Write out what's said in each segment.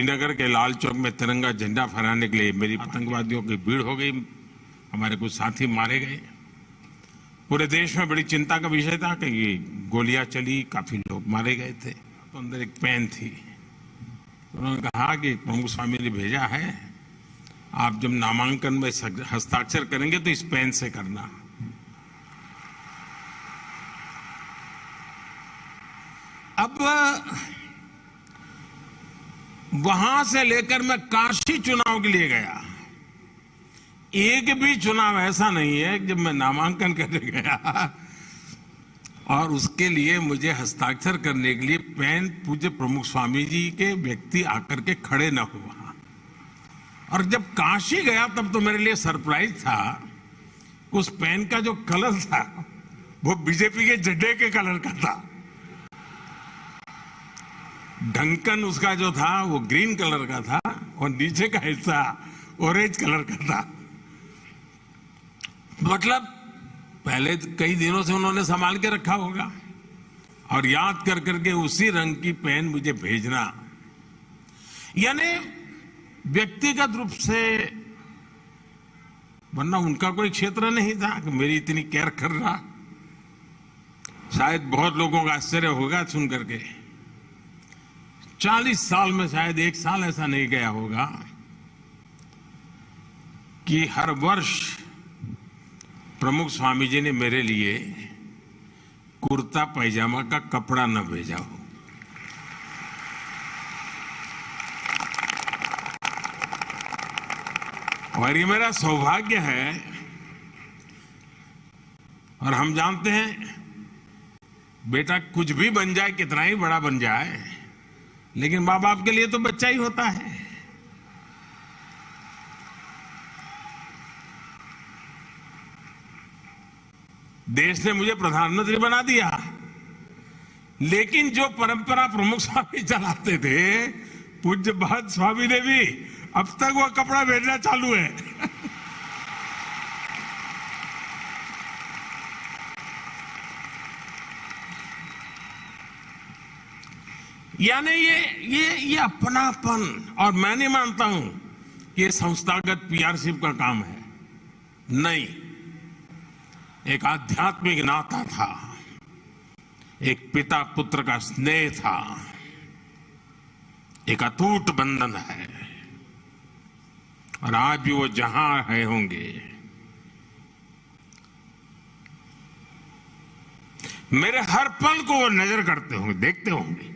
श्रीनगर के लाल चौक में तिरंगा झंडा फहराने के लिए मेरी आतंकवादियों की भीड़ हो गई। हमारे कुछ साथी मारे गए। पूरे देश में बड़ी चिंता का विषय था कि ये गोलियां चली, काफी लोग मारे गए थे। तो अंदर एक पेन थी। उन्होंने कहा कि प्रमुख स्वामी ने भेजा है, आप जब नामांकन में हस्ताक्षर करेंगे तो इस पेन से करना। अब वहां से लेकर मैं काशी चुनाव के लिए गया। एक भी चुनाव ऐसा नहीं है जब मैं नामांकन करने गया और उसके लिए मुझे हस्ताक्षर करने के लिए पेन पूज्य प्रमुख स्वामी जी के व्यक्ति आकर के खड़े न हुआ। और जब काशी गया तब तो मेरे लिए सरप्राइज था, उस पेन का जो कलर था वो बीजेपी के झंडे के कलर का था। ढक्कन उसका जो था वो ग्रीन कलर का था और नीचे का हिस्सा ऑरेंज कलर का था। मतलब पहले कई दिनों से उन्होंने संभाल के रखा होगा और याद कर करके उसी रंग की पेन मुझे भेजना, यानी व्यक्तिगत रूप से, वरना उनका कोई क्षेत्र नहीं था कि मेरी इतनी केयर कर रहा। शायद बहुत लोगों का आश्चर्य होगा सुन करके, 40 साल में शायद एक साल ऐसा नहीं गया होगा कि हर वर्ष प्रमुख स्वामी जी ने मेरे लिए कुर्ता पैजामा का कपड़ा न भेजा हो। और ये मेरा सौभाग्य है। और हम जानते हैं बेटा कुछ भी बन जाए, कितना ही बड़ा बन जाए, लेकिन मां बाप के लिए तो बच्चा ही होता है। देश ने मुझे प्रधानमंत्री बना दिया, लेकिन जो परंपरा प्रमुख स्वामी चलाते थे, पूज्य बात स्वामी ने भी, अब तक वो कपड़ा भेजना चालू है। यानी ये अपनापन, और मैं नहीं मानता हूं कि ये संस्थागत पीआरशिप का काम है। नहीं, एक आध्यात्मिक नाता था, एक पिता पुत्र का स्नेह था, एक अटूट बंधन है। और आज भी वो जहां है होंगे, मेरे हर पल को वो नजर करते होंगे, देखते होंगे।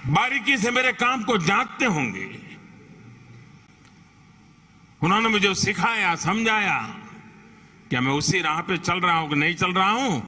बारीकी से मेरे काम को जांचते होंगे। उन्होंने मुझे सिखाया, समझाया कि मैं उसी राह पे चल रहा हूं कि नहीं चल रहा हूं,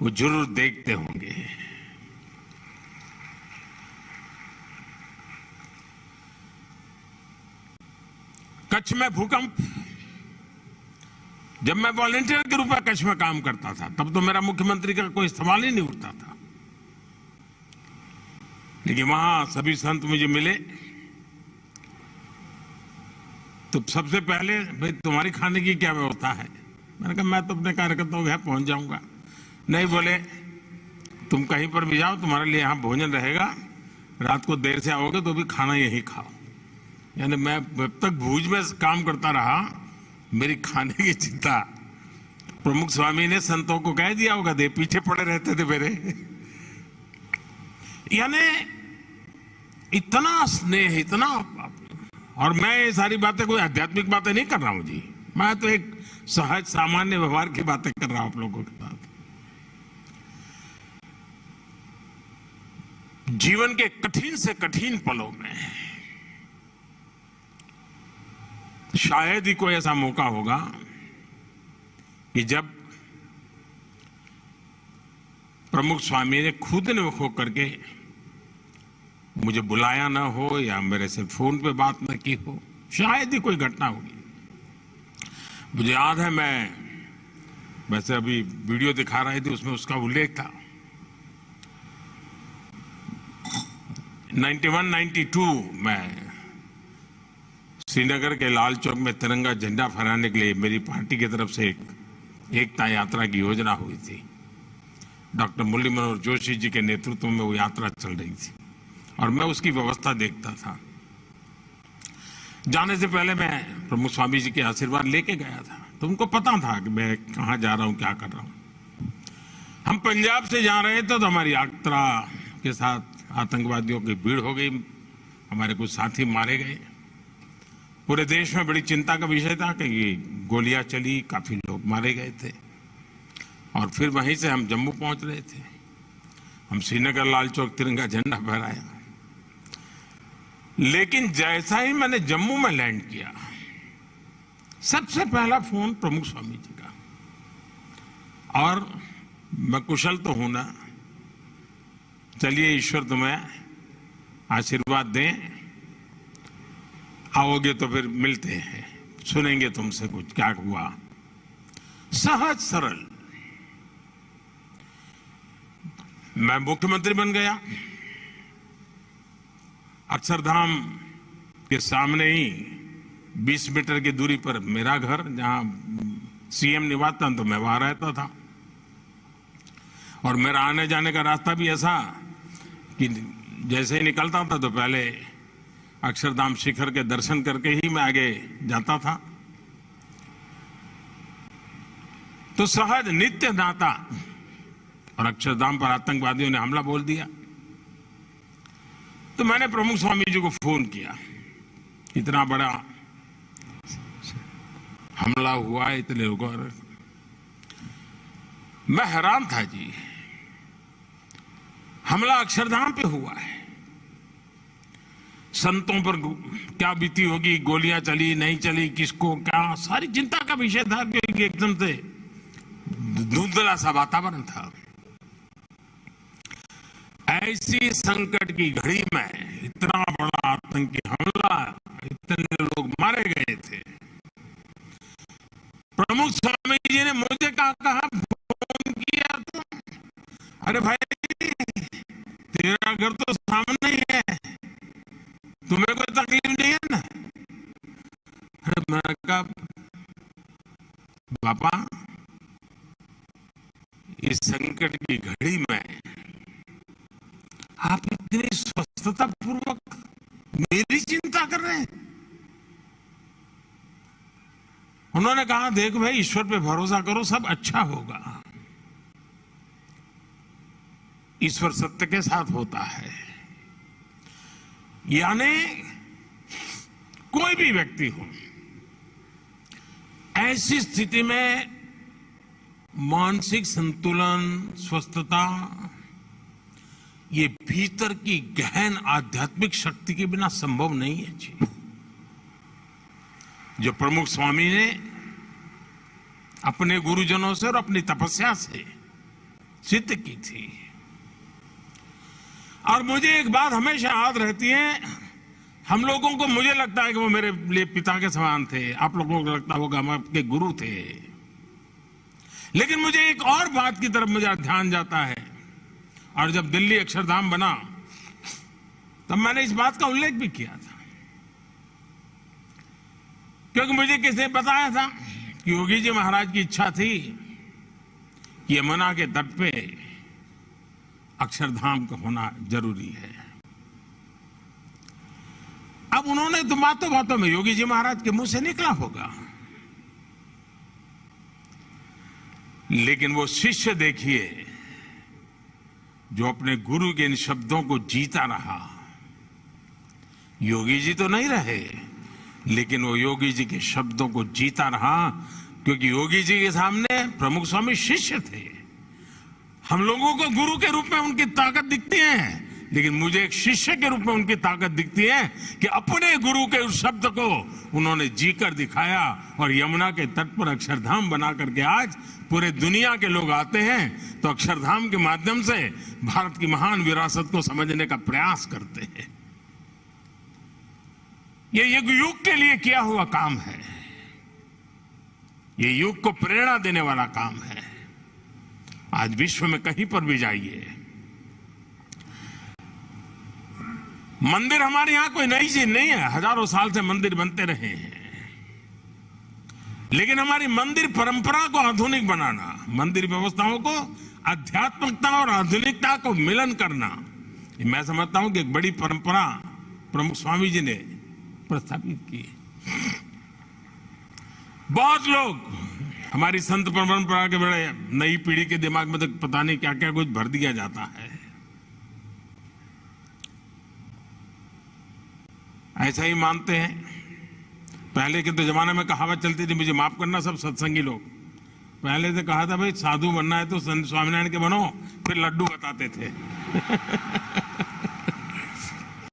वो जरूर देखते होंगे। कच्छ में भूकंप, जब मैं वॉलंटियर के रूप में कच्छ में काम करता था, तब तो मेरा मुख्यमंत्री का कोई सवाल ही नहीं उठता था। लेकिन वहां सभी संत मुझे मिले तो सबसे पहले, भाई तुम्हारी खाने की क्या व्यवस्था है? मैंने कहा मैं तो अपने कार्यकर्ताओं के यहाँ पहुंच जाऊंगा। नहीं, बोले तुम कहीं पर भी जाओ, तुम्हारे लिए यहाँ भोजन रहेगा, रात को देर से आओगे तो भी खाना यहीं खाओ। यानी मैं जब तक भूज में काम करता रहा, मेरी खाने की चिंता प्रमुख स्वामी ने संतों को कह दिया होगा, दे पीछे पड़े रहते थे मेरे। यानी इतना स्नेह, इतना। और मैं ये सारी बातें कोई आध्यात्मिक बातें नहीं कर रहा हूं जी, मैं तो एक सहज सामान्य व्यवहार की बातें कर रहा हूं आप लोगों के साथ। जीवन के कठिन से कठिन पलों में शायद ही कोई ऐसा मौका होगा कि जब प्रमुख स्वामी ने खुद ने होकर के मुझे बुलाया ना हो या मेरे से फोन पे बात ना की हो, शायद ही कोई घटना होगी। मुझे याद है, मैं वैसे अभी वीडियो दिखा रहे थे, उसमें उसका उल्लेख था। 91-92 में श्रीनगर के लाल चौक में तिरंगा झंडा फहराने के लिए मेरी पार्टी की तरफ से एक एकता यात्रा की योजना हुई थी। डॉक्टर मुरली मनोहर जोशी जी के नेतृत्व में वो यात्रा चल रही थी और मैं उसकी व्यवस्था देखता था। जाने से पहले मैं प्रमुख स्वामी जी के आशीर्वाद लेके गया था, तो उनको पता था कि मैं कहाँ जा रहा हूँ, क्या कर रहा हूँ। हम पंजाब से जा रहे थे तो हमारी यात्रा के साथ आतंकवादियों की भीड़ हो गई, हमारे कुछ साथी मारे गए। पूरे देश में बड़ी चिंता का विषय था कि ये गोलियां चली, काफी लोग मारे गए थे। और फिर वहीं से हम जम्मू पहुंच रहे थे। हम श्रीनगर लाल चौक तिरंगा झंडा फहराया, लेकिन जैसा ही मैंने जम्मू में लैंड किया, सबसे पहला फोन प्रमुख स्वामी जी का। और मैं कुशल तो हूं ना, चलिए ईश्वर तुम्हें आशीर्वाद दें, आओगे तो फिर मिलते हैं, सुनेंगे तुमसे कुछ क्या हुआ। सहज सरल मैं मुख्यमंत्री बन गया। अक्षरधाम के सामने ही 20 मीटर की दूरी पर मेरा घर, जहां सीएम निवास था, तो मैं वहां रहता था। और मेरा आने जाने का रास्ता भी ऐसा कि जैसे ही निकलता था तो पहले अक्षरधाम शिखर के दर्शन करके ही मैं आगे जाता था। तो सहज नित्य नाता। और अक्षरधाम पर आतंकवादियों ने हमला बोल दिया, तो मैंने प्रमुख स्वामी जी को फोन किया। इतना बड़ा हमला हुआ, इतने लोगों, मैं हैरान था जी। हमला अक्षरधाम पे हुआ है, संतों पर क्या बीती होगी, गोलियां चली नहीं चली, किसको क्या, सारी चिंता का विषय था, क्योंकि एकदम से धुंधला सा वातावरण था। ऐसी संकट की घड़ी में इतना बड़ा आतंकी हमला, इतने लोग मारे गए थे। प्रमुख स्वामी जी ने मुझे कहा फोन किया तो, अरे भाई तेरा घर तो सामने ही है, तुम्हें कोई तकलीफ नहीं है ना। अरे मैंने कहा बाबा, इस संकट की घड़ी में आप इतनी स्वस्थता पूर्वक मेरी चिंता कर रहे हैं। उन्होंने कहा देख भाई, ईश्वर पे भरोसा करो, सब अच्छा होगा। ईश्वर सत्य के साथ होता है। यानी कोई भी व्यक्ति हो, ऐसी स्थिति में मानसिक संतुलन, स्वस्थता, ये भीतर की गहन आध्यात्मिक शक्ति के बिना संभव नहीं है जी। जो प्रमुख स्वामी ने अपने गुरुजनों से और अपनी तपस्या से सिद्ध की थी। और मुझे एक बात हमेशा याद रहती है, हम लोगों को, मुझे लगता है कि वो मेरे लिए पिता के समान थे, आप लोगों को लगता होगा हम आपके गुरु थे। लेकिन मुझे एक और बात की तरफ मुझे ध्यान जाता है, और जब दिल्ली अक्षरधाम बना तब मैंने इस बात का उल्लेख भी किया था, क्योंकि मुझे किसी ने बताया था कि योगी जी महाराज की इच्छा थी कि यमुना के तट पे अक्षरधाम का होना जरूरी है। अब उन्होंने तो बातों बातों में, योगी जी महाराज के मुंह से निकला होगा, लेकिन वो शिष्य देखिए जो अपने गुरु के इन शब्दों को जीता रहा। योगी जी तो नहीं रहे, लेकिन वो योगी जी के शब्दों को जीता रहा, क्योंकि योगी जी के सामने प्रमुख स्वामी शिष्य थे। हम लोगों को गुरु के रूप में उनकी ताकत दिखती है, लेकिन मुझे एक शिष्य के रूप में उनकी ताकत दिखती है कि अपने गुरु के उस शब्द को उन्होंने जीकर दिखाया। और यमुना के तट पर अक्षरधाम बना करके आज पूरे दुनिया के लोग आते हैं तो अक्षरधाम के माध्यम से भारत की महान विरासत को समझने का प्रयास करते हैं। ये युग के लिए किया हुआ काम है, ये युग को प्रेरणा देने वाला काम है। आज विश्व में कहीं पर भी जाइए, मंदिर हमारे यहां कोई नई चीज नहीं है, हजारों साल से मंदिर बनते रहे हैं। लेकिन हमारी मंदिर परंपरा को आधुनिक बनाना, मंदिर व्यवस्थाओं को आध्यात्मिकता और आधुनिकता को मिलन करना, ये मैं समझता हूं कि एक बड़ी परंपरा प्रमुख स्वामी जी ने प्रस्थापित की। बहुत लोग हमारी संत परंपरा के बड़े नई पीढ़ी के दिमाग में तो पता नहीं क्या क्या कुछ भर दिया जाता है। ऐसा ही मानते हैं। पहले के तो जमाने में कहावत चलती थी, मुझे माफ करना सब सत्संगी लोग, पहले से कहा था भाई साधु बनना है तो संत स्वामीनारायण के बनो, फिर लड्डू बताते थे।